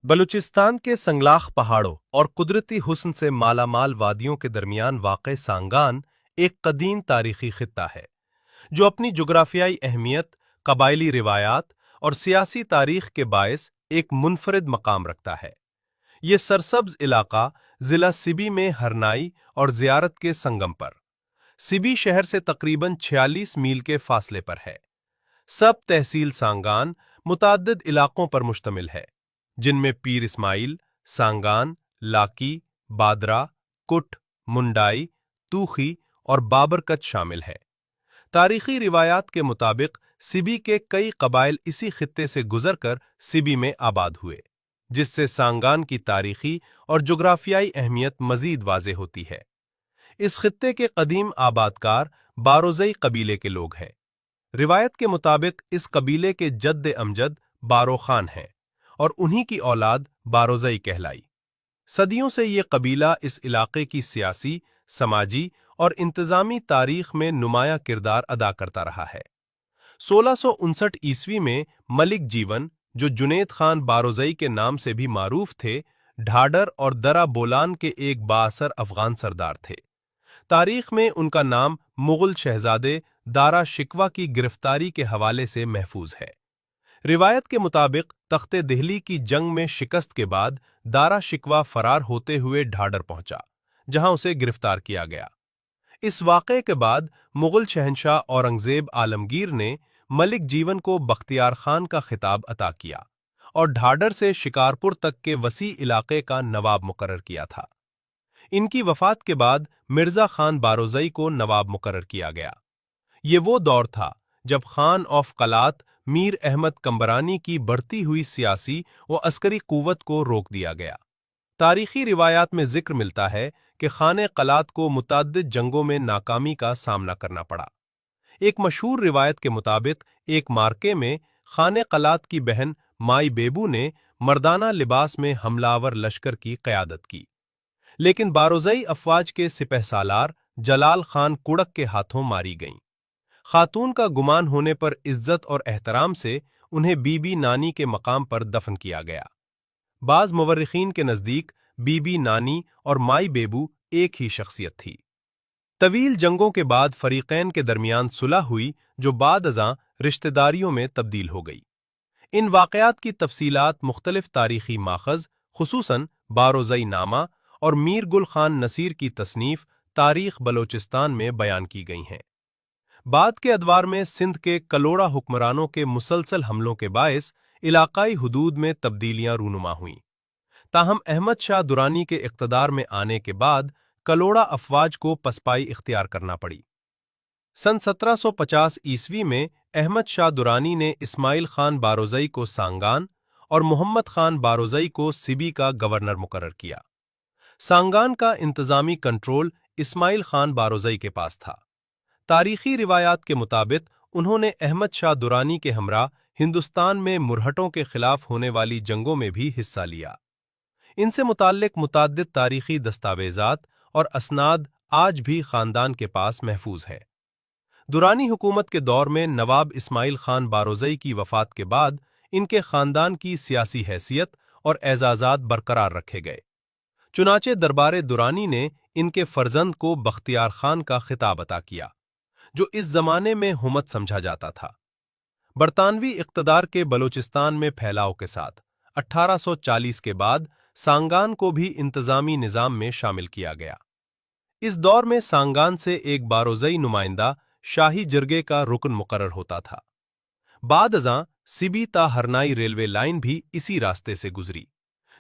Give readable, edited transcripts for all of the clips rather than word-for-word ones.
बलूचिस्तान के संगलाख पहाड़ों और कुदरती हुस्न से मालामाल वादियों के दरमियान वाक़ सांगान एक कदीम तारीखी खित्ता है जो अपनी जुग्राफियाई अहमियत, कबायली रिवायात और सियासी तारीख के बायस एक मुनफरिद मकाम रखता है। ये सरसब्ज इलाका जिला सिबी में हरनाई और ज़ियारत के संगम पर सिबी शहर से तकरीबन 46 मील के फासले पर है। सब तहसील सांगान मुतअद्दिद इलाकों पर मुश्तमिल है, जिनमें पीर इस्माइल, सांगान, लाकी, बादरा, कुट, मुंडाई, तूखी और बाबरकत शामिल है। तारीखी रिवायात के मुताबिक सिबी के कई कबाइल इसी खित्ते से गुजरकर सिबी में आबाद हुए, जिससे सांगान की तारीखी और जुग्राफियाई अहमियत मजीद वाज़े होती है। इस खित्ते के कदीम आबादकार बारोज़ई कबीले के लोग हैं। रिवायत के मुताबिक इस कबीले के जद्द अमजद बारो खान हैं और उन्हीं की औलाद बारोज़ई कहलाई। सदियों से ये कबीला इस इलाके की सियासी, समाजी और इंतज़ामी तारीख में नुमाया किरदार अदा करता रहा है। 1659 ईस्वी में मलिक जीवन, जो जुनेद खान बारोज़ई के नाम से भी मारूफ थे, ढाडर और दरा बोलान के एक बाअसर अफगान सरदार थे। तारीख में उनका नाम मुगल शहजादे दारा शिकवा की गिरफ्तारी के हवाले से महफूज है। रिवायत के मुताबिक तख्ते दिहली की जंग में शिकस्त के बाद दारा शिकवा फरार होते हुए ढाडर पहुंचा, जहां उसे गिरफ्तार किया गया। इस वाक़े के बाद मुगल शहंशाह औरंगज़ेब आलमगीर ने मलिक जीवन को बख्तियार खान का खिताब अता किया और ढाडर से शिकारपुर तक के वसी इलाके का नवाब मुकर्रर किया था। इनकी वफात के बाद मिर्ज़ा खान बारोज़ई को नवाब मुकर्रर किया गया। ये वो दौर था जब खान ऑफ कलात मीर अहमद कंबरानी की बढ़ती हुई सियासी व अस्करी कुव्वत को रोक दिया गया। तारीखी रिवायात में जिक्र मिलता है कि खाने कलात को मुतअद्दिद जंगों में नाकामी का सामना करना पड़ा। एक मशहूर रिवायत के मुताबिक एक मार्के में खाने कलात की बहन माई बेबू ने मर्दाना लिबास में हमलावर लश्कर की क़यादत की, लेकिन बारोज़ई अफवाज के सिपहसालार जलाल खान कुड़क के हाथों मारी गईं। खातून का गुमान होने पर इज्जत और एहतराम से उन्हें बीबी नानी के मकाम पर दफन किया गया। बाज़ मुवर्रिखीन के नज़दीक बीबी नानी और माई बेबू एक ही शख्सियत थी। तवील जंगों के बाद फरीक़ैन के दरमियान सुलह हुई, जो बाद-अज़ां रिश्तेदारियों में तब्दील हो गई। इन वाक़यात की तफसीलात मुख्तलिफ तारीखी माख़ज़, खुसूसन बारोज़ई नामा और मीर गुल खान नसीर की तसनीफ़ तारीख़ बलोचिस्तान में बयान की गई हैं। बाद के अदवार में सिंध के कलोड़ा हुक्मरानों के मुसलसल हमलों के बायस इलाकाई हुदूद में तब्दीलियां रूनुमा हुईं। ताहम अहमद शाह दुरानी के इक़्तिदार में आने के बाद कलोड़ा अफवाज को पसपाई इख्तियार करना पड़ी। सन 1750 ईस्वी में अहमद शाह दुरानी ने इस्माइल खान बारोज़ई को सांगान और मोहम्मद खान बारोज़ई को सिबी का गवर्नर मुकर्रर किया। सांगान का इंतज़ामी कंट्रोल इस्माइल खान बारोज़ई के पास था। तारीखी रिवायात के मुताबिक उन्होंने अहमद शाह दुरानी के हमरा हिंदुस्तान में मुरहटों के खिलाफ होने वाली जंगों में भी हिस्सा लिया। इनसे मुताल्लिक मुतअद्दिद तारीखी दस्तावेज़ात और असनाद आज भी ख़ानदान के पास महफूज है। दुरानी हुकूमत के दौर में नवाब इस्माइल खान बारोज़ई की वफ़ात के बाद इनके ख़ानदान की सियासी हैसियत और एज़ाज़ात बरकरार रखे गए। चुनाचे दरबारे दुरानी ने इनके फ़र्जंद को बख्तियार खान का खिताब अता किया, जो इस ज़माने में हुमत समझा जाता था। बरतानवी इक़्तिदार के बलोचिस्तान में फैलाव के साथ 1840 के बाद सांगान को भी इंतज़ामी निज़ाम में शामिल किया गया। इस दौर में सांगान से एक बारोज़ई नुमाइंदा शाही जिरगे का रुकन मुकर्रर होता था। बाद-अज़ां सिबी ता हरनाई रेलवे लाइन भी इसी रास्ते से गुजरी,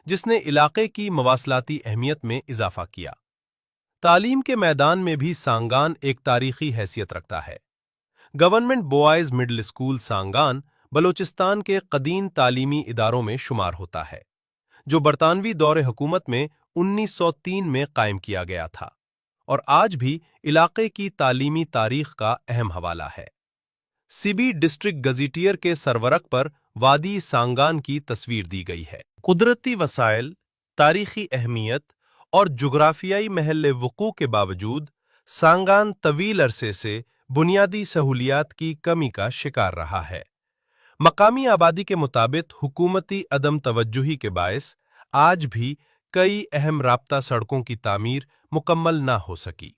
जिसने इलाके की मवासलाती अहमियत में इजाफा किया। तालीम के मैदान में भी सांगान एक तारीखी हैसियत रखता है। गवर्नमेंट बॉयज़ मिडिल स्कूल सांगान बलोचिस्तान के कदीम तालीमी इदारों में शुमार होता है, जो बरतानवी दौरे हुकूमत में 1903 में कायम किया गया था और आज भी इलाके की तालीमी तारीख का अहम हवाला है। सिबी डिस्ट्रिक्ट गज़ीटियर के सरवरक पर वादी सांगान की तस्वीर दी गई है। कुदरती वसाइल, तारीखी अहमियत और जुग्राफियाई महल वक़ू के बावजूद सांगान तवील अरसे से बुनियादी सहूलियात की कमी का शिकार रहा है। मकामी आबादी के मुताबिक हुकूमती अदम तवज्जुही के बायस आज भी कई अहम राब्ता सड़कों की तामीर मुकम्मल ना हो सकी,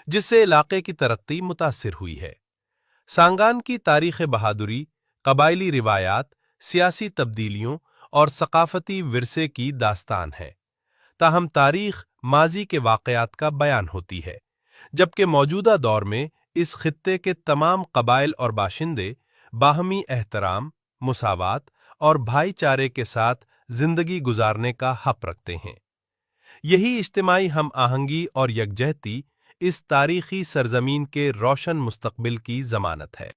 जिससे इलाके की तरक्की मुतासिर हुई है। सांगान की तारीख बहादुरी, कबायली रिवायात, सियासी तब्दीलियों और सकाफती विरसे की दास्तान है। ताहम तारीख माजी के वाक़यात का बयान होती है, जबकि मौजूदा दौर में इस खित्ते के तमाम कबाइल और बाशिंदे बाहमी एहतराम, मुसावात और भाईचारे के साथ जिंदगी गुजारने का हक रखते हैं। यही इज्तिमाई हम आहंगी और यकजहती इस तारीखी सरजमीन के रोशन मुस्तकबिल की जमानत है।